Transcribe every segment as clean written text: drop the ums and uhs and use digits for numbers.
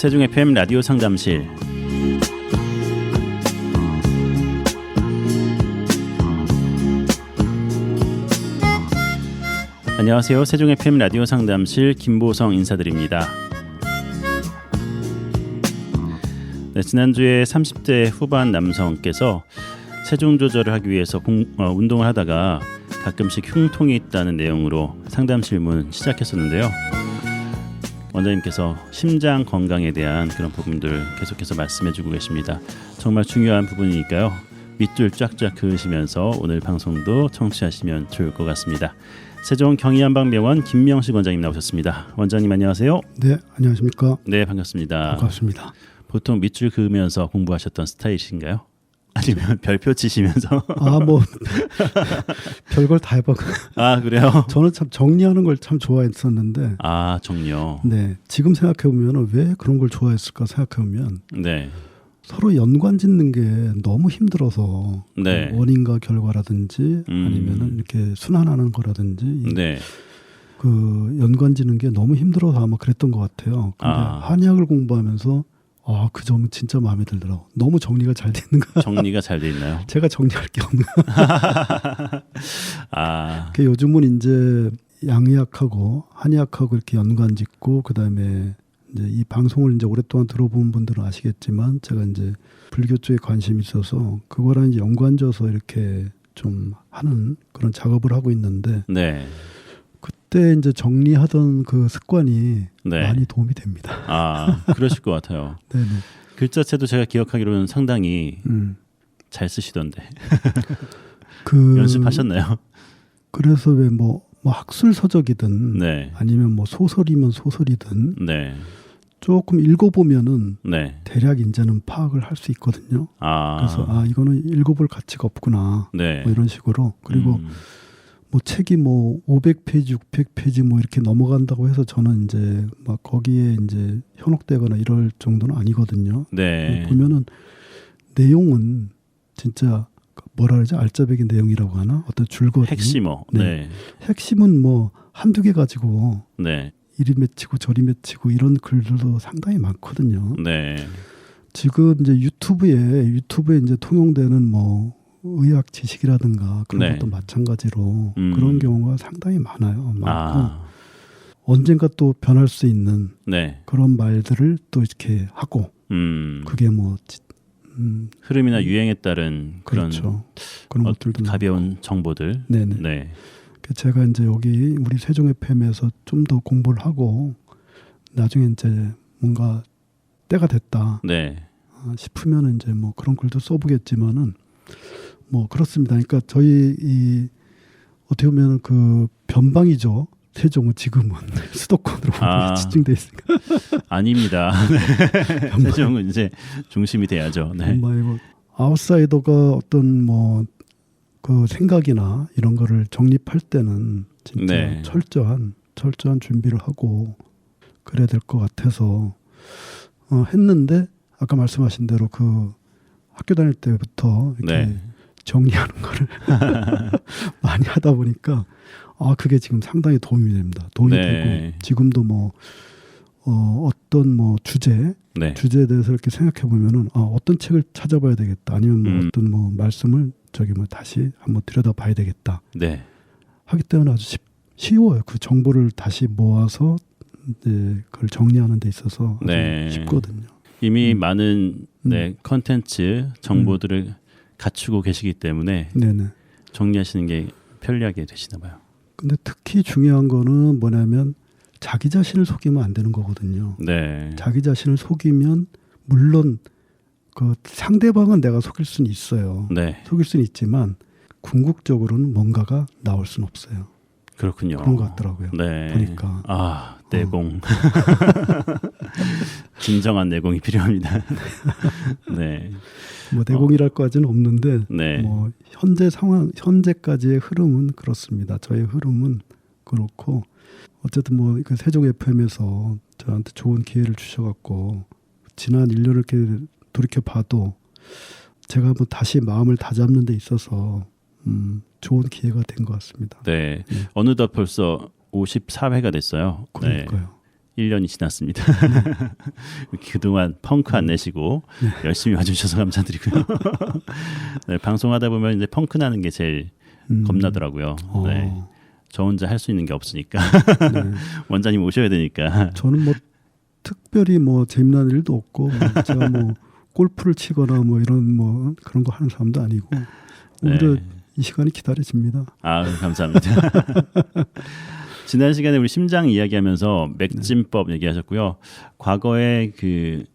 세종 FM 라디오 상담실. 안녕하세요. 세종 FM 라디오 상담실 김보성 인사드립니다. 네, 지난주에 30대 후반 남성께서 체중 조절을 하기 위해서 운동을 하다가 가끔씩 흉통이 있다는 내용으로 상담 질문 시작했었는데요. 원장님께서 심장 건강에 대한 그런 부분들 계속해서 말씀해주고 계십니다. 정말 중요한 부분이니까요. 밑줄 쫙쫙 그으시면서 오늘 방송도 청취하시면 좋을 것 같습니다. 세종 경희한방병원 김명식 원장님 나오셨습니다. 원장님 안녕하세요. 네, 안녕하십니까. 네, 반갑습니다. 반갑습니다. 보통 밑줄 그으면서 공부하셨던 스타일이신가요? 아니면 별표 치시면서? 별걸 다 해봐. 아, 그래요? 저는 참 정리하는 걸 참 좋아했었는데. 아, 정리요. 네, 지금 생각해 보면 왜 그런 걸 좋아했을까 생각해 보면. 네. 서로 연관 짓는 게 너무 힘들어서. 네. 원인과 결과라든지 아니면은 이렇게 순환하는 거라든지. 네. 그 연관 짓는 게 너무 힘들어서 아마 그랬던 것 같아요. 근데 한의학을 공부하면서. 그 점은 진짜 마음에 들더라고. 너무 정리가 잘 돼 있는 거야. 정리가 잘 돼 있나요? 제가 정리할 게 없는 거야. 요즘은 이제 양의학하고 한의학하고 이렇게 연관짓고 그다음에 이제 이 방송을 이제 오랫동안 들어본 분들은 아시겠지만 제가 이제 불교 쪽에 관심이 있어서 그거랑 이제 연관져서 이렇게 좀 하는 그런 작업을 하고 있는데 네. 그때 이제 정리하던 그 습관이 네. 많이 도움이 됩니다. 그러실 것 같아요. 네네. 글자체도 제가 기억하기로는 상당히 잘 쓰시던데. 연습하셨나요? 그래서 왜 뭐 학술 서적이든 네. 아니면 뭐 소설이면 소설이든 네. 조금 읽어보면은 네. 대략 이제는 파악을 할 수 있거든요. 그래서 이거는 읽어볼 가치가 없구나. 네. 뭐 이런 식으로. 그리고 뭐 책이 뭐 500페이지, 600페이지 뭐 이렇게 넘어간다고 해서 저는 이제 막 거기에 이제 현혹되거나 이럴 정도는 아니거든요. 네. 보면은 내용은 진짜 뭐라 그러지? 알짜배기 내용이라고 하나? 어떤 줄거리. 핵심어. 네. 네. 핵심은 뭐 한두 개 가지고 네. 이리 맺히고 저리 맺히고 이런 글들도 상당히 많거든요. 네. 지금 이제 유튜브에 이제 통용되는 뭐 의학 지식이라든가 그런 네. 것도 마찬가지로 그런 경우가 상당히 많아요. 많고 언젠가 또 변할 수 있는 네. 그런 말들을 또 이렇게 하고 그게 뭐 흐름이나 유행에 따른 그렇죠. 그런 것들도 가벼운 많고. 정보들. 네네. 네. 제가 이제 여기 우리 세종 FM에서 좀 더 공부를 하고 나중에 이제 뭔가 때가 됐다 싶으면 이제 뭐 그런 글도 써보겠지만은 뭐 그렇습니다. 그러니까 저희 이 어떻게 보면 그 변방이죠. 세종은 지금은 수도권으로 집중돼 있으니까. 아닙니다. 네. 세종은 이제 중심이 돼야죠. 네. 변방이고 아웃사이더가 어떤 뭐 그 생각이나 이런 거를 정립할 때는 진짜 네. 철저한 준비를 하고 그래야 될 것 같아서 했는데 아까 말씀하신 대로 그 학교 다닐 때부터 이렇게 정리하는 거를 많이 하다 보니까 그게 지금 상당히 도움이 됩니다. 도움이 되고 지금도 뭐 어떤 뭐 주제에 대해서 이렇게 생각해 보면은 어떤 책을 찾아봐야 되겠다. 아니면 뭐 어떤 뭐 말씀을 다시 한번 들여다봐야 되겠다. 네. 하기 때문에 아주 쉬워요. 그 정보를 다시 모아서 그걸 정리하는 데 있어서 아주 쉽거든요. 이미 많은 컨텐츠 정보들을 갖추고 계시기 때문에 정리하시는 게 편리하게 되시나 봐요. 근데 특히 중요한 거는 뭐냐면 자기 자신을 속이면 안 되는 거거든요. 네. 자기 자신을 속이면 물론 그 상대방은 내가 속일 수는 있어요. 속일 수는 있지만 궁극적으로는 뭔가가 나올 수는 없어요. 그렇군요. 그런 것 같더라고요. 보니까. 내공. 진정한 내공이 필요합니다. 네. 뭐 내공이랄까지는 없는데 뭐 현재 상황, 현재까지의 흐름은 그렇습니다. 저의 흐름은 그렇고 어쨌든 뭐 그 세종 FM에서 저한테 좋은 기회를 주셔갖고 지난 1년을 이렇게 돌이켜 봐도 제가 뭐 다시 마음을 다잡는 데 있어서 좋은 기회가 된 것 같습니다. 네. 어느덧 벌써 54회가 됐어요. 그러니까요. 1년이 지났습니다. 그동안 펑크 안 내시고 열심히 와주셔서 감사드리고요. 네, 방송하다 보면 이제 펑크 나는 게 제일 겁나더라고요. 네. 저 혼자 할 수 있는 게 없으니까 네. 원장님 오셔야 되니까. 저는 뭐 특별히 뭐 재미난 일도 없고 뭐 제가 뭐 골프를 치거나 뭐 이런 뭐 그런 거 하는 사람도 아니고 오히려 이 시간이 기다려집니다. 아, 감사합니다. 지난 시간에 우리 심장 이야기하면서 맥진법 얘기하셨고요. 과거에 그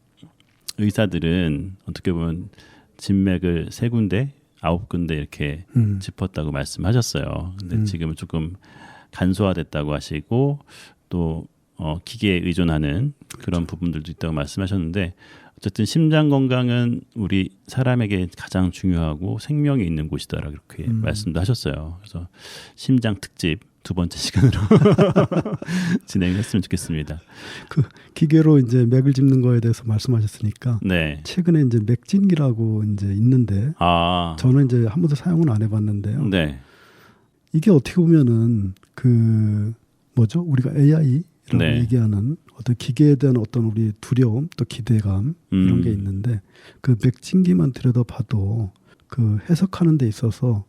의사들은 어떻게 보면 진맥을 3군데, 9군데 이렇게 짚었다고 말씀하셨어요. 근데 지금은 조금 간소화됐다고 하시고 또 기계에 의존하는 그런 부분들도 있다고 말씀하셨는데 어쨌든 심장 건강은 우리 사람에게 가장 중요하고 생명이 있는 곳이다라고 이렇게 말씀도 하셨어요. 그래서 심장 특집 2번째 시간으로 진행했으면 좋겠습니다. 그 기계로 이제 맥을 짚는 거에 대해서 말씀하셨으니까 네. 최근에 이제 맥진기라고 이제 있는데 저는 이제 한 번도 사용은 안 해봤는데요. 네. 이게 어떻게 보면은 그 뭐죠? 우리가 AI라고 네. 얘기하는 어떤 기계에 대한 어떤 우리 두려움 또 기대감 이런 게 있는데 그 맥진기만 들여다봐도 그 해석하는 데 있어서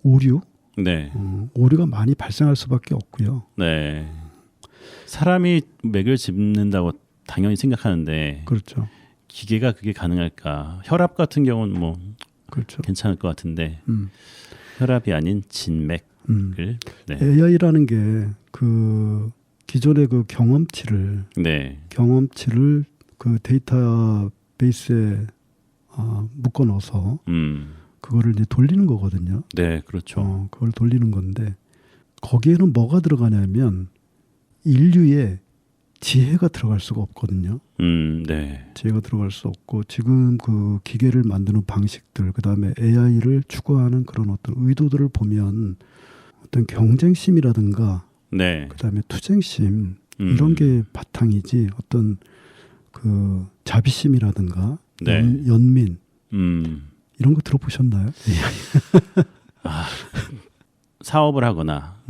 오류 네. 오류가 많이 발생할 수밖에 없고요. 네. 사람이 맥을 짚는다고 당연히 생각하는데 그렇죠. 기계가 그게 가능할까? 혈압 같은 경우는 뭐 그렇죠. 괜찮을 것 같은데 혈압이 아닌 진맥을 네. AI라는 게 그 기존의 그 경험치를 그 데이터베이스에 묶어 넣어서 그거를 이제 돌리는 거거든요. 네, 그렇죠. 그걸 돌리는 건데 거기에는 뭐가 들어가냐면 인류의 지혜가 들어갈 수가 없거든요. 네. 지혜가 들어갈 수 없고 지금 그 기계를 만드는 방식들 그다음에 AI를 추구하는 그런 어떤 의도들을 보면 어떤 경쟁심이라든가 네. 그다음에 투쟁심 이런 게 바탕이지 어떤 그 자비심이라든가 네. 연민 이런 거 들어보셨나요? 사업을 하거나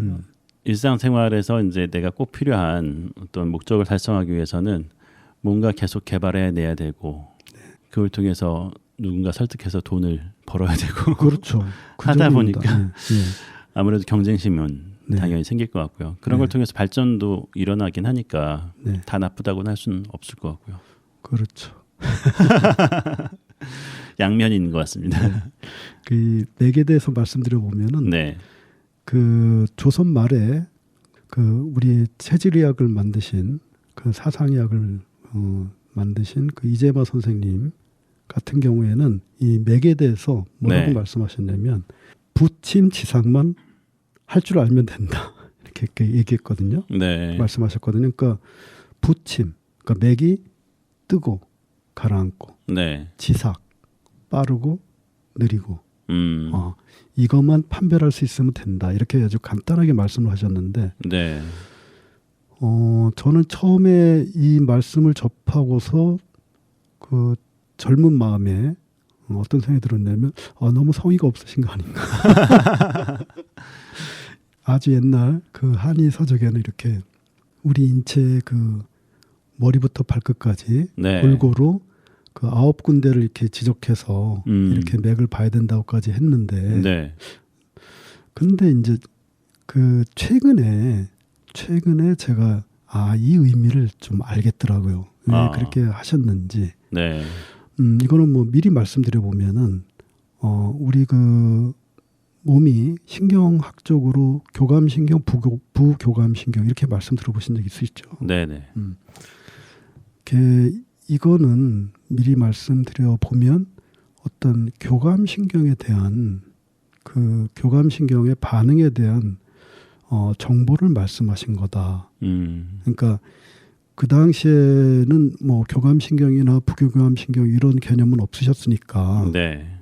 일상생활에서 이제 내가 꼭 필요한 어떤 목적을 달성하기 위해서는 뭔가 계속 개발해내야 되고 그걸 통해서 누군가 설득해서 돈을 벌어야 되고 그렇죠. 하다 보니까 네. 아무래도 경쟁심은 당연히 생길 것 같고요. 그런 걸 통해서 발전도 일어나긴 하니까 다 나쁘다고는 할 수는 없을 것 같고요. 그렇죠. 양면이 있는 것 같습니다. 그 맥에 대해서 말씀드려 보면은 그 조선 말에 그 우리 체질의학을 만드신 그 사상의학을 만드신 그 이재마 선생님 같은 경우에는 이 맥에 대해서 뭐라고 말씀하셨냐면 부침지상만 할 줄 알면 된다 이렇게 얘기했거든요. 말씀하셨거든요. 그러니까 부침, 그러니까 맥이 뜨고 가라앉고, 지삭 빠르고 느리고, 이것만 판별할 수 있으면 된다 이렇게 아주 간단하게 말씀을 하셨는데, 저는 처음에 이 말씀을 접하고서 그 젊은 마음에 어떤 생각이 들었냐면 너무 성의가 없으신 거 아닌가. 아주 옛날 그 한의 서적에는 이렇게 우리 인체의 그 머리부터 발끝까지 골고루 그 9군데를 이렇게 지적해서 이렇게 맥을 봐야 된다고까지 했는데, 근데 이제 그 최근에 제가 이 의미를 좀 알겠더라고요. 왜 그렇게 하셨는지. 이거는 뭐 미리 말씀드려 보면은 우리 그 몸이 신경학적으로 교감신경, 부교감신경 이렇게 말씀 들어보신 적 있으시죠? 이거는 미리 말씀드려 보면 어떤 교감신경에 대한 그 교감신경의 반응에 대한 정보를 말씀하신 거다. 그러니까 그 당시에는 뭐 교감신경이나 부교감신경 이런 개념은 없으셨으니까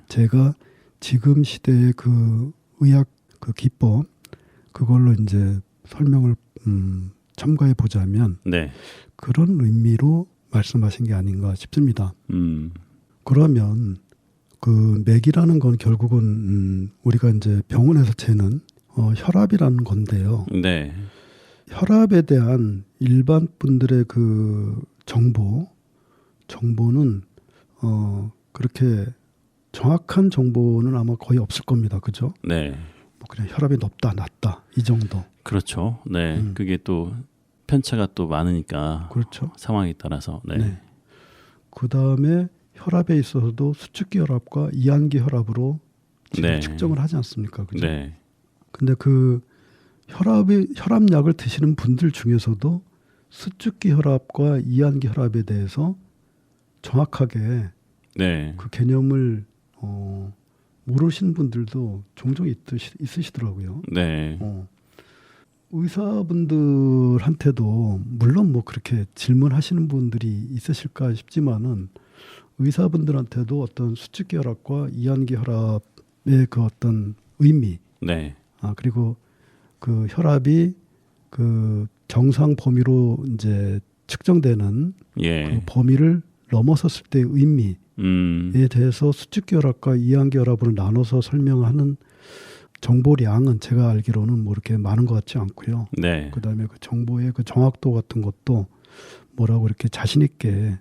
제가 지금 시대의 그 의학 그 기법 그걸로 이제 설명을 첨가해 보자면 그런 의미로 말씀하신 게 아닌가 싶습니다. 그러면 그 맥이라는 건 결국은 우리가 이제 병원에서 재는 혈압이라는 건데요. 혈압에 대한 일반 분들의 그 정보는 그렇게 정확한 정보는 아마 거의 없을 겁니다. 그죠? 네. 뭐 그냥 혈압이 높다, 낮다 이 정도. 그렇죠. 네. 그게 또 편차가 또 많으니까. 그렇죠. 상황에 따라서. 네. 네. 그 다음에 혈압에 있어서도 수축기 혈압과 이완기 혈압으로 지금 네. 측정을 하지 않습니까? 그죠? 네. 근데 그 혈압약을 드시는 분들 중에서도 수축기 혈압과 이완기 혈압에 대해서 정확하게 네. 그 개념을 모르시는 분들도 종종 있으시더라고요. 네. 의사분들한테도 물론 뭐 그렇게 질문하시는 분들이 있으실까 싶지만은 의사분들한테도 어떤 수축기 혈압과 이완기 혈압의 그 어떤 의미, 네. 그리고 그 혈압이 그 정상 범위로 이제 측정되는 예. 그 범위를 넘어섰을 때의 의미에 대해서 수축기 혈압과 이완기 혈압으로 나눠서 설명하는 정보량은 제가 알기로는 뭐 이렇게 많은 것 같지 않고요. 네. 그다음에 그 정보의 그 정확도 같은 것도 뭐라고 이렇게 자신 있게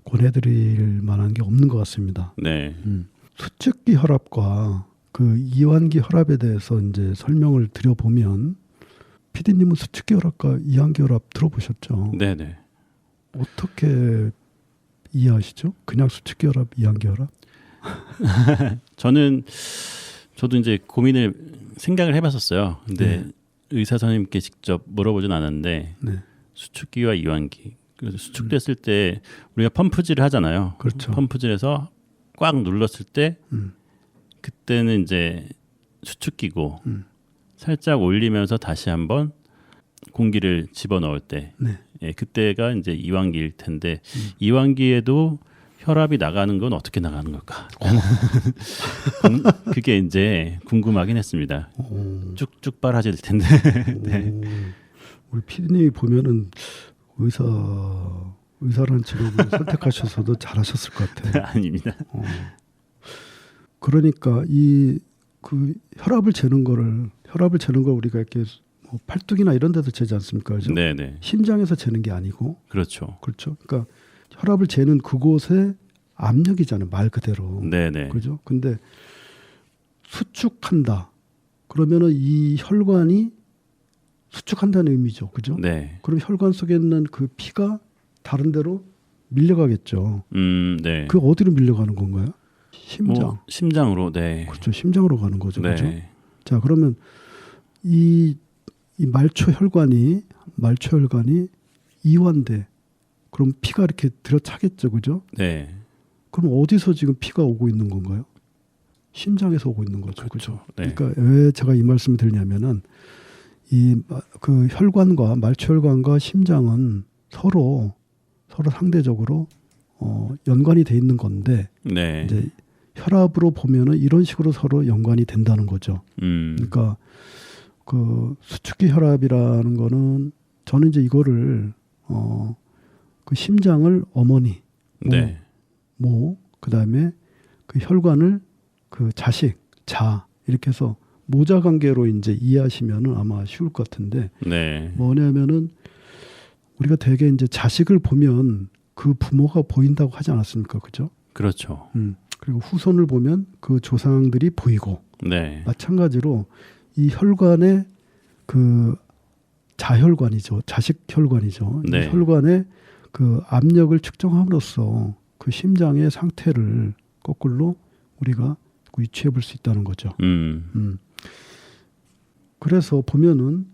권해드릴 만한 게 없는 것 같습니다. 네. 수축기 혈압과 그 이완기 혈압에 대해서 이제 설명을 드려보면 PD님은 수축기 혈압과 이완기 혈압 들어보셨죠? 네, 네. 어떻게 이해하시죠? 그냥 수축기 혈압, 이완기 혈압? 저도 이제 생각을 해봤었어요. 근데 네. 의사 선생님께 직접 물어보진 않았는데 네. 수축기와 이완기. 그래서 수축됐을 때 우리가 펌프질을 하잖아요. 그렇죠. 펌프질해서 꽉 눌렀을 때 그때는 이제 수축기고 살짝 올리면서 다시 한번 공기를 집어넣을 때 네. 예, 그때가 이제 이완기일 텐데 이완기에도 혈압이 나가는 건 어떻게 나가는 걸까? 그게 이제 궁금하긴 했습니다. 쭉쭉 빨아질 텐데. 네. 우리 PD님이 보면은 의사라는 직업을 선택하셔서도 잘하셨을 것 같아요. 아닙니다. 그러니까 그 혈압을 재는 걸 우리가 이렇게 뭐 팔뚝이나 이런 데서 재지 않습니까? 그죠? 네네. 심장에서 재는 게 아니고. 그렇죠. 그렇죠. 그러니까 혈압을 재는 그곳에 압력이잖아요. 말 그대로. 네네. 그죠? 근데 수축한다. 그러면은 이 혈관이 수축한다는 의미죠. 그죠? 네. 그럼 혈관 속에 있는 그 피가 다른 데로 밀려가겠죠. 네. 그 어디로 밀려가는 건가요? 심장. 심장으로. 네. 그렇죠. 심장으로 가는 거죠. 네. 그렇죠? 자, 그러면 이 말초 혈관이 이완돼. 그럼 피가 이렇게 들어차겠죠. 그죠? 네. 그럼 어디서 지금 피가 오고 있는 건가요? 심장에서 오고 있는 거죠. 그렇죠. 그렇죠? 네. 그러니까 왜 제가 이 말씀을 드리냐면은 그 혈관과 말초혈관과 심장은 서로 상대적으로 연관이 돼 있는 건데 네. 이제 혈압으로 보면은 이런 식으로 서로 연관이 된다는 거죠. 그러니까 그 수축기 혈압이라는 거는 저는 이제 이거를 그 심장을 어머니, 네. 그다음에 그 혈관을 그 자식, 자 이렇게 해서 모자 관계로 이제 이해하시면은 아마 쉬울 것 같은데 네. 뭐냐면은 우리가 대개 이제 자식을 보면 그 부모가 보인다고 하지 않았습니까? 그죠? 그렇죠. 그리고 후손을 보면 그 조상들이 보이고 네. 마찬가지로 이 혈관의 그 자혈관이죠. 자식 혈관이죠. 네. 이 혈관의 그 압력을 측정함으로써 그 심장의 상태를 거꾸로 우리가 위치해 볼 수 있다는 거죠. 그래서 보면은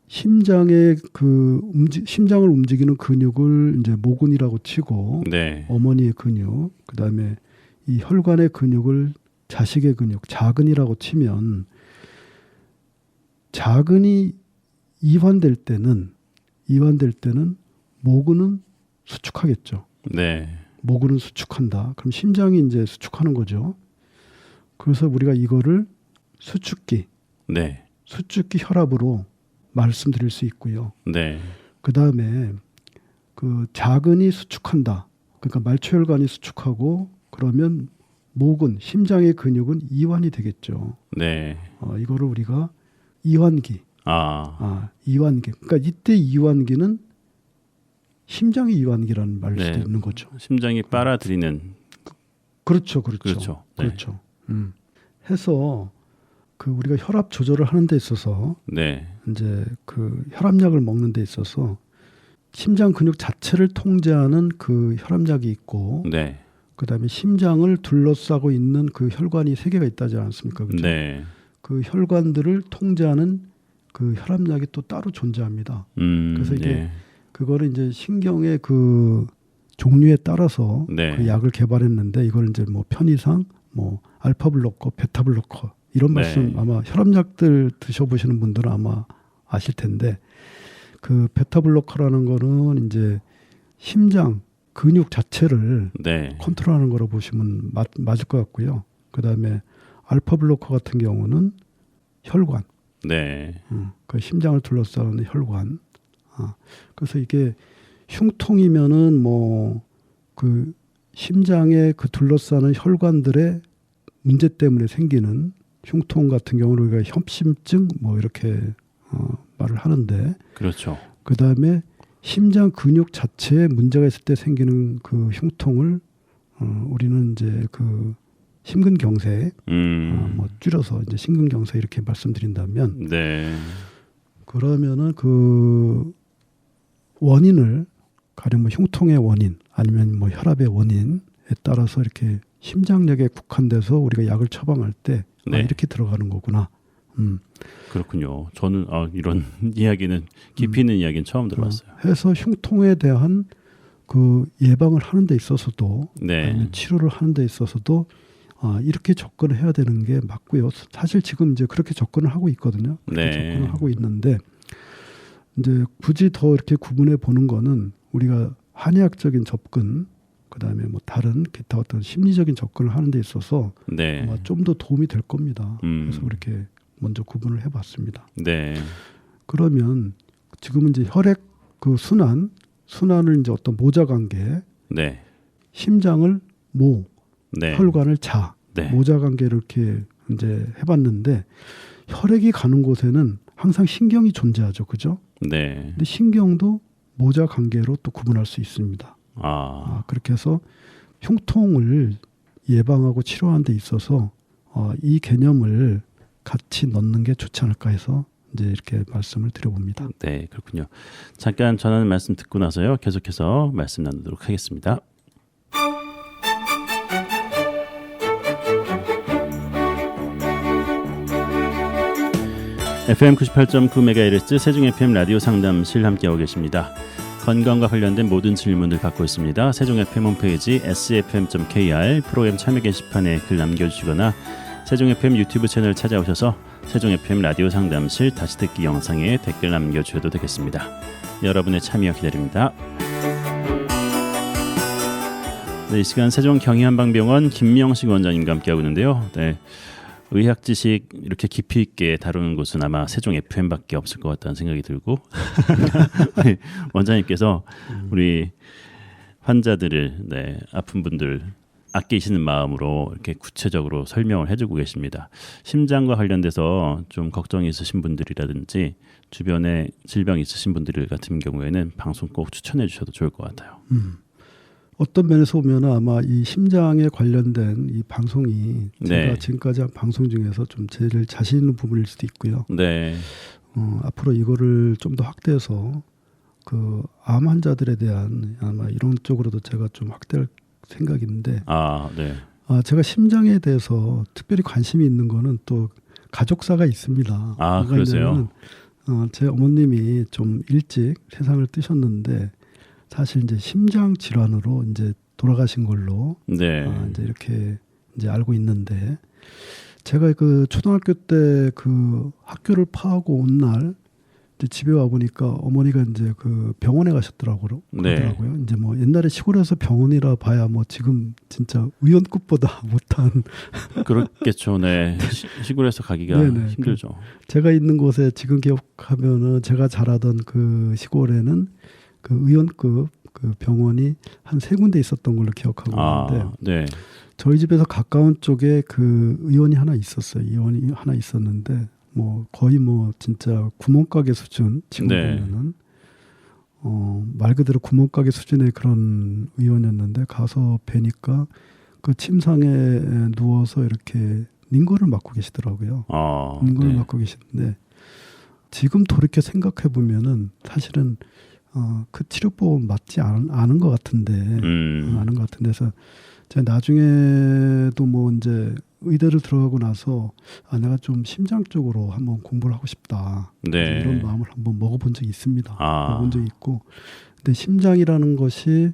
심장의 심장을 움직이는 근육을 이제 모근이라고 치고 네. 어머니의 근육, 그다음에 이 혈관의 근육을 자식의 근육, 자근이라고 치면 자근이 이완될 때는 모근은 수축하겠죠. 네. 모근은 수축한다. 그럼 심장이 이제 수축하는 거죠. 그래서 우리가 이거를 수축기 혈압으로 말씀드릴 수 있고요. 네. 그다음에 그 자근이 수축한다. 그러니까 말초혈관이 수축하고 그러면 모근, 심장의 근육은 이완이 되겠죠. 네. 이거를 우리가 이완기, 이완기. 그러니까 이때 이완기는 심장의 이완기라는 말일 네. 수도 있는 거죠. 심장이 빨아들이는. 그렇죠. 네. 해서 그 우리가 혈압 조절을 하는 데 있어서 네. 이제 그 혈압약을 먹는 데 있어서 심장 근육 자체를 통제하는 그 혈압약이 있고, 네. 그다음에 심장을 둘러싸고 있는 그 혈관이 3개가 있다지 않습니까? 그렇죠? 네. 그 혈관들을 통제하는 그 혈압약이 또 따로 존재합니다. 그래서 이게 네. 그거를 이제 신경의 그 종류에 따라서 네. 그 약을 개발했는데, 이걸 이제 뭐 편의상 뭐 알파 블로커, 베타 블로커 이런 말씀 네. 아마 혈압약들 드셔보시는 분들은 아마 아실 텐데, 그 베타 블로커라는 거는 이제 심장 근육 자체를 네. 컨트롤하는 거로 보시면 맞을 것 같고요. 그다음에 알파 블로커 같은 경우는 혈관, 네. 그 심장을 둘러싸는 혈관. 그래서 이게 흉통이면은 뭐 그 심장에 그 둘러싸는 혈관들의 문제 때문에 생기는 흉통 같은 경우는 우리가 협심증 뭐 이렇게 말을 하는데, 그렇죠. 그 다음에 심장 근육 자체에 문제가 있을 때 생기는 그 흉통을 우리는 이제 그 심근경색, 뭐 줄여서 이제 심근경색 이렇게 말씀드린다면, 네. 그러면은 그 원인을 가령 뭐 흉통의 원인 아니면 뭐 혈압의 원인에 따라서 이렇게 심장약에 국한돼서 우리가 약을 처방할 때 네. 이렇게 들어가는 거구나. 그렇군요. 저는 이런 이야기는 깊이 있는 이야기는 처음 들어봤어요. 해서 흉통에 대한 그 예방을 하는 데 있어서도, 네. 아니면 치료를 하는 데 있어서도 이렇게 접근을 해야 되는 게 맞고요. 사실 지금 이제 그렇게 접근을 하고 있거든요. 그렇게 네. 접근을 하고 있는데, 이제 굳이 더 이렇게 구분해 보는 거는 우리가 한의학적인 접근, 그다음에 뭐 다른 기타 어떤 심리적인 접근을 하는 데 있어서 네. 아마 좀 더 도움이 될 겁니다. 그래서 이렇게 먼저 구분을 해봤습니다. 네. 그러면 지금은 이제 혈액 그 순환을 이제 어떤 모자 관계, 네. 심장을 모, 네. 혈관을 자, 네. 모자 관계를 이렇게 이제 해봤는데, 혈액이 가는 곳에는 항상 신경이 존재하죠, 그죠? 네. 근데 신경도 모자 관계로 또 구분할 수 있습니다. 그렇게 해서 흉통을 예방하고 치료하는 데 있어서 이 개념을 같이 넣는 게 좋지 않을까 해서 이제 이렇게 말씀을 드려봅니다. 네, 그렇군요. 잠깐 전하는 말씀 듣고 나서요. 계속해서 말씀 나누도록 하겠습니다. FM 98.9MHz 세종 FM 라디오 상담실 함께하고 계십니다. 건강과 관련된 모든 질문을 받고 있습니다. 세종 FM 홈페이지 sfm.kr 프로그램 참여 게시판에 글 남겨주시거나 세종 FM 유튜브 채널 찾아오셔서 세종 FM 라디오 상담실 다시 듣기 영상에 댓글 남겨주셔도 되겠습니다. 여러분의 참여 기다립니다. 네, 이 시간 세종 경희한방병원 김명식 원장님과 함께하고 있는데요. 네, 의학 지식 이렇게 깊이 있게 다루는 곳은 아마 세종 FM밖에 없을 것 같다는 생각이 들고 우리 원장님께서 우리 환자들을, 네, 아픈 분들 아끼시는 마음으로 이렇게 구체적으로 설명을 해주고 계십니다. 심장과 관련돼서 좀 걱정이 있으신 분들이라든지 주변에 질병 있으신 분들 같은 경우에는 방송 꼭 추천해 주셔도 좋을 것 같아요. 어떤 면에서 보면 아마 이 심장에 관련된 이 방송이 제가 네. 지금까지 한 방송 중에서 좀 제일 자신 있는 부분일 수도 있고요. 네. 앞으로 이거를 좀 더 확대해서 그 암 환자들에 대한 아마 이런 쪽으로도 제가 좀 확대할 생각인데, 네. 제가 심장에 대해서 특별히 관심이 있는 거는 또 가족사가 있습니다. 그러세요? 제 어머님이 좀 일찍 세상을 뜨셨는데 사실 이제 심장 질환으로 이제 돌아가신 걸로 네. 이제 이렇게 이제 알고 있는데, 제가 그 초등학교 때 그 학교를 파하고 온 날 이제 집에 와 보니까 어머니가 이제 그 병원에 가셨더라고요. 네. 이제 뭐 옛날에 시골에서 병원이라 봐야 뭐 지금 진짜 의원급보다 못한 그렇겠죠. 네. 시골에서 가기가 네네. 힘들죠. 제가 있는 곳에 지금 기억하면은 제가 자라던 그 시골에는 그 의원급 그 병원이 한 3군데 있었던 걸로 기억하고 있는데, 네. 저희 집에서 가까운 쪽에 그 의원이 하나 있었어요. 의원이 하나 있었는데 뭐 거의 뭐 진짜 구멍가게 수준 지금 네. 보면은 말 그대로 구멍가게 수준의 그런 의원이었는데 가서 뵈니까 그 침상에 누워서 이렇게 닌거를 맞고 계시더라고요. 닌거를 네. 맞고 계시는데 지금 돌이켜 생각해 보면은 사실은 그 치료법은 맞지 않은 것 같은데 않은 것 같은데 그래서 제가 나중에도 뭐 이제 의대를 들어가고 나서 내가 좀 심장 쪽으로 한번 공부를 하고 싶다. 네. 이런 마음을 한번 먹어본 적이 있습니다. 아. 먹어본 적이 있고, 근데 심장이라는 것이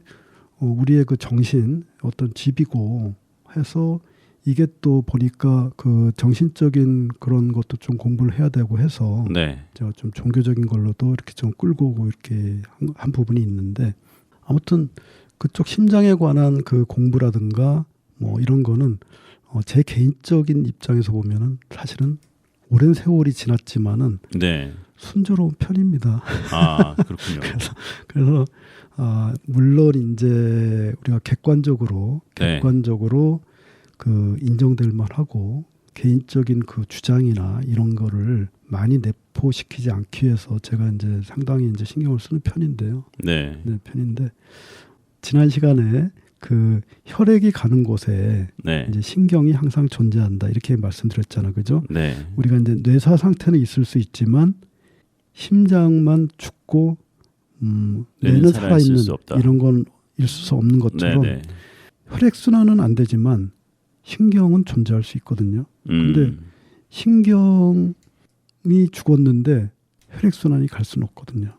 우리의 그 정신 어떤 집이고 해서 이게 또 보니까 그 정신적인 그런 것도 좀 공부를 해야 되고 해서 네. 제가 좀 종교적인 걸로도 이렇게 좀 끌고 오고 이렇게 한 부분이 있는데 아무튼 그쪽 심장에 관한 그 공부라든가 뭐 이런 거는 제 개인적인 입장에서 보면은 사실은 오랜 세월이 지났지만은 네. 순조로운 편입니다. 그렇군요. 그래서 물론 이제 우리가 객관적으로 네. 그 인정될 만하고 개인적인 그 주장이나 이런 거를 많이 내포시키지 않기 위해서 제가 이제 상당히 이제 신경을 쓰는 편인데요. 네. 네, 편인데 지난 시간에 그 혈액이 가는 곳에 네. 이제 신경이 항상 존재한다 이렇게 말씀드렸잖아요, 그죠? 네. 우리가 이제 뇌사 상태는 있을 수 있지만 심장만 죽고 뇌는 살아있는 수 없다. 이런 건 있을 수 없는 것처럼 네. 혈액 순환은 안 되지만 신경은 존재할 수 있거든요. 근데 신경이 죽었는데 혈액 순환이 갈 수는 없거든요.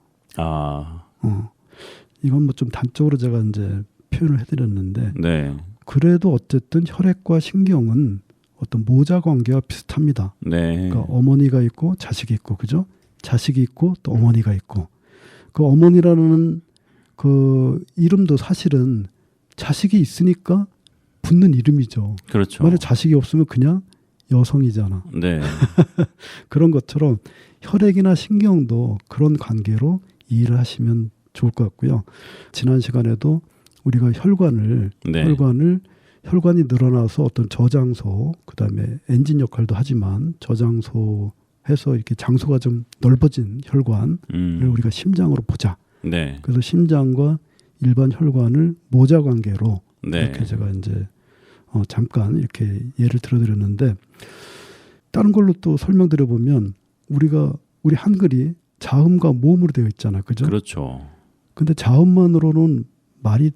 이건 뭐 좀 단적으로 제가 이제 표현을 해드렸는데 네. 그래도 어쨌든 혈액과 신경은 어떤 모자 관계와 비슷합니다. 네. 그러니까 어머니가 있고 자식이 있고 그죠? 자식이 있고 또 어머니가 있고 그 어머니라는 그 이름도 사실은 자식이 있으니까 붙는 이름이죠. 그렇죠. 만약 자식이 없으면 그냥 여성이잖아. 네. 그런 것처럼 혈액이나 신경도 그런 관계로 이해를 하시면 좋을 것 같고요. 지난 시간에도 우리가 혈관이 늘어나서 어떤 저장소, 그다음에 엔진 역할도 하지만 저장소 해서 이렇게 장소가 좀 넓어진 혈관을 우리가 심장으로 보자. 네. 그래서 심장과 일반 혈관을 모자 관계로 네. 이렇게 제가 이제 잠깐 이렇게 예를 들어드렸는데 다른 걸로 또 설명드려 보면 우리 한글이 자음과 모음으로 되어 있잖아요, 그죠? 그렇죠. 근데 자음만으로는 말이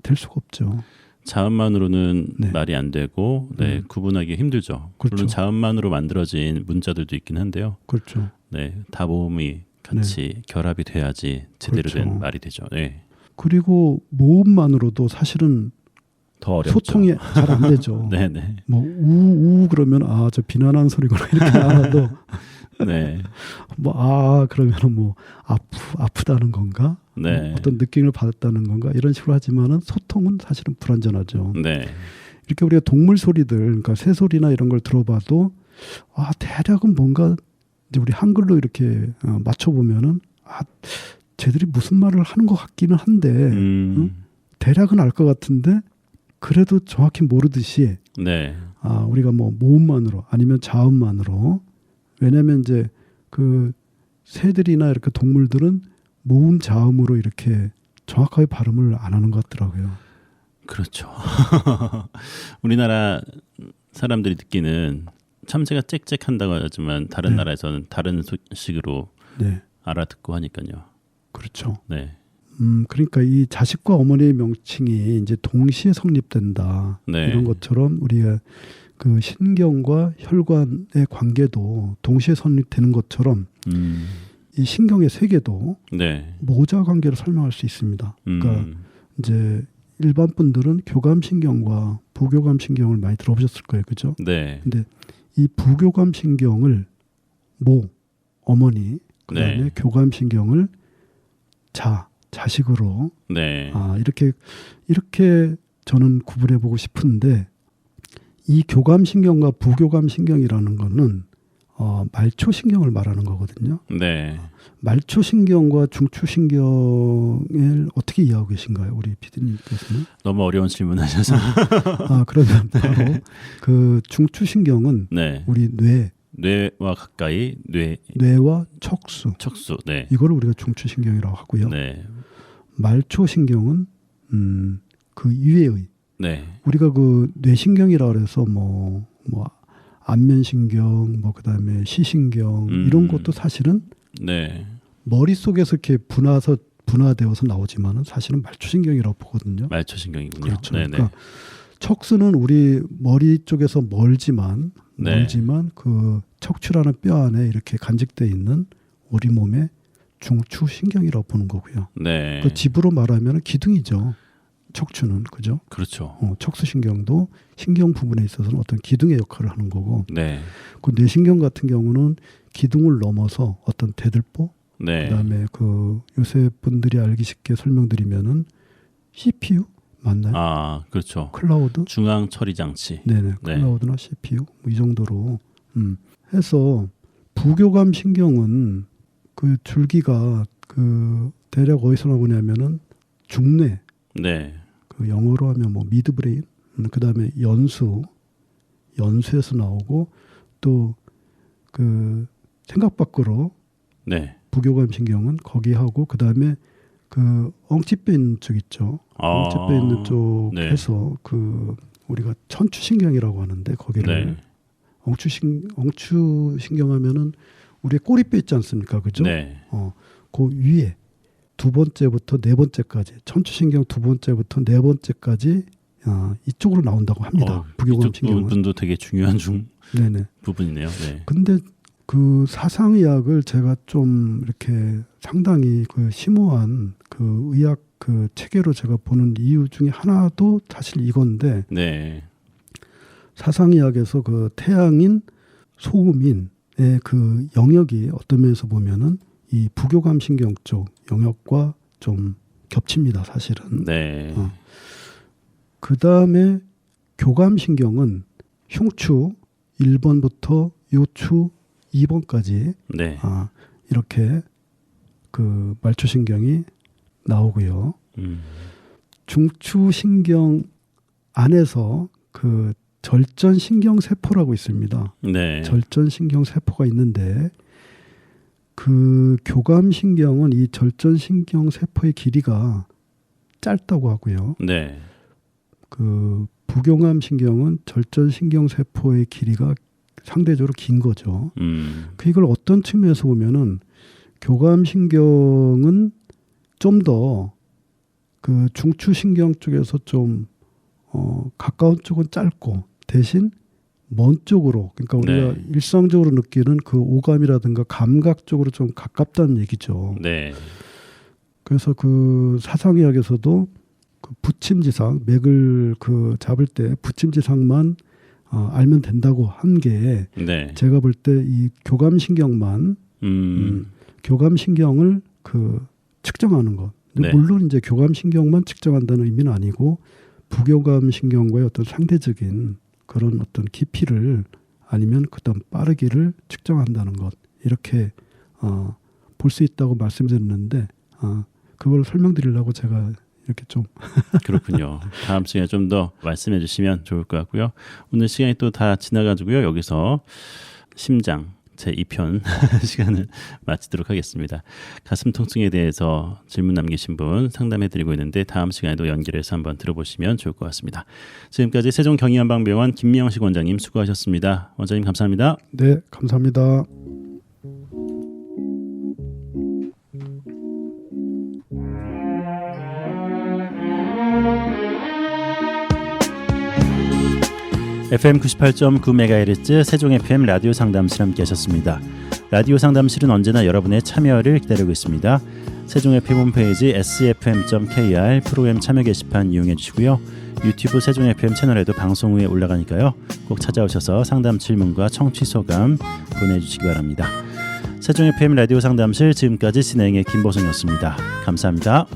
될 수가 없죠. 자음만으로는 네. 말이 안 되고 구분하기 힘들죠. 그렇죠. 물론 자음만으로 만들어진 문자들도 있긴 한데요. 그렇죠. 네, 다 모음이 같이 결합이 돼야지 제대로 그렇죠. 된 말이 되죠. 네. 그리고 모음만으로도 사실은 더 어렵죠. 소통이 잘 안 되죠. 네네. 뭐 우우 그러면 저 비난하는 소리구나 이렇게 알아도 네. 뭐 그러면은 뭐 아프다는 건가? 네. 어떤 느낌을 받았다는 건가? 이런 식으로 하지만은 소통은 사실은 불완전하죠. 네. 이렇게 우리가 동물 소리들, 그러니까 새 소리나 이런 걸 들어봐도 대략은 뭔가 이제 우리 한글로 이렇게 맞춰보면은 쟤들이 무슨 말을 하는 것 같기는 한데 대략은 알 것 같은데 그래도 정확히 모르듯이 네. 우리가 뭐 모음만으로 아니면 자음만으로 왜냐하면 이제 그 새들이나 이렇게 동물들은 모음 자음으로 이렇게 정확하게 발음을 안 하는 것 같더라고요. 그렇죠. 우리나라 사람들이 듣기는 참새가 짹짹한다고 하지만 다른 나라에서는 다른 식으로 알아듣고 하니까요. 그렇죠. 네. 그러니까 이 자식과 어머니의 명칭이 이제 동시에 성립된다. 이런 것처럼 우리가 그 신경과 혈관의 관계도 동시에 성립되는 것처럼 이 신경의 세계도 모자 관계로 설명할 수 있습니다. 그러니까 이제 일반 분들은 교감신경과 부교감신경을 많이 들어보셨을 거예요, 그죠? 네. 근데 이 부교감신경을 어머니, 그다음에 교감신경을 자식으로 이렇게 저는 구분해 보고 싶은데 이 교감신경과 부교감신경이라는 거는 말초신경을 말하는 거거든요. 네. 말초신경과 중추신경을 어떻게 이해하고 계신가요, 우리 PD님께서는? 너무 어려운 질문하셔서. 그러면 바로 그 중추신경은 우리 뇌, 뇌와 가까이 뇌와 척수. 네. 이걸 우리가 중추신경이라고 하고요. 네. 말초신경은 그 이외의 네. 우리가 그 뇌신경이라 그래서 뭐 안면신경, 뭐 그다음에 시신경 이런 것도 사실은 네. 머릿속에서 이렇게 분화되어서 나오지만은 사실은 말초신경이라고 보거든요. 말초신경이군요. 그렇죠. 네네. 그러니까 척수는 우리 머리 쪽에서 멀지만 그 척추라는 뼈 안에 이렇게 간직돼 있는 우리 몸의 중추신경이라고 보는 거고요. 네. 그 집으로 말하면 기둥이죠. 척추는 그죠? 그렇죠. 척수신경도 신경 부분에 있어서는 어떤 기둥의 역할을 하는 거고, 네. 그 뇌신경 같은 경우는 기둥을 넘어서 어떤 대들보, 네. 그다음에 그 요새 분들이 알기 쉽게 설명드리면은 CPU 맞나요? 아, 그렇죠. 클라우드, 중앙 처리 장치. 네네, 클라우드나 CPU 뭐 이 정도로 해서 부교감 신경은 그 줄기가 그 대략 어디서 나오냐면은 중뇌. 네. 그 영어로 하면 뭐 미드브레인, 그다음에 연수에서 나오고 또 그 생각 밖으로 네. 부교감 신경은 거기 하고 그다음에 그 엉치뼈 있는 쪽 있죠. 엉치뼈 있는 쪽에서 그 우리가 천추신경이라고 하는데 거기를 엉추신경 하면은 우리 꼬리뼈 있지 않습니까, 그죠? 네. 그 위에 두 번째부터 네 번째까지 천추신경 두 번째부터 네 번째까지 이쪽으로 나온다고 합니다. 부교감 신경은. 부분도 되게 중요한 부분이네요. 네. 근데 그 사상의학을 제가 좀 이렇게 상당히 그 심오한 그 의학 그 체계로 제가 보는 이유 중에 하나도 사실 이건데 네. 사상의학에서 그 태양인 소음인의 그 영역이 어떤 면에서 보면은 이 부교감 신경 쪽 영역과 좀 겹칩니다, 사실은. 네. 그 다음에 교감 신경은 흉추 1번부터 요추 2번까지 네. 이렇게 그 말초신경이 나오고요. 중추신경 안에서 그 절전신경세포라고 있습니다. 네. 절전신경세포가 있는데 그 교감신경은 이 절전신경세포의 길이가 짧다고 하고요. 네. 그 부교감신경은 절전신경세포의 길이가 상대적으로 긴 거죠. 그 이걸 어떤 측면에서 보면은 교감신경은 좀 더 그 중추신경 쪽에서 좀 가까운 쪽은 짧고 대신 먼 쪽으로, 그러니까 우리가 일상적으로 느끼는 그 오감이라든가 감각 쪽으로 좀 가깝다는 얘기죠. 네. 그래서 그 사상의학에서도 그 부침지상, 맥을 그 잡을 때 부침지상만 알면 된다고 한 게 제가 볼 때 이 교감신경만 교감신경을 그 측정하는 것. 물론 이제 교감신경만 측정한다는 의미는 아니고 부교감신경과의 어떤 상대적인 그런 어떤 깊이를 아니면 그다음 빠르기를 측정한다는 것, 이렇게 볼 수 있다고 말씀드렸는데 그걸 설명드리려고 제가 이렇게 좀 그렇군요. 다음 시간에 좀 더 말씀해 주시면 좋을 것 같고요. 오늘 시간이 또 다 지나가지고요. 여기서 심장 제2편 시간을 마치도록 하겠습니다. 가슴 통증에 대해서 질문 남기신 분 상담해드리고 있는데 다음 시간에도 연결해서 한번 들어보시면 좋을 것 같습니다. 지금까지 세종경희한방병원 김명식 원장님 수고하셨습니다. 원장님 감사합니다. 네, 감사합니다. FM 98.9MHz 세종 FM 라디오 상담실 함께 하셨습니다. 라디오 상담실은 언제나 여러분의 참여를 기다리고 있습니다. 세종 FM 홈페이지 sfm.kr 프로그램 참여 게시판 이용해 주시고요. 유튜브 세종 FM 채널에도 방송 후에 올라가니까요. 꼭 찾아오셔서 상담 질문과 청취 소감 보내주시기 바랍니다. 세종 FM 라디오 상담실 지금까지 진행의 김보성이었습니다. 감사합니다.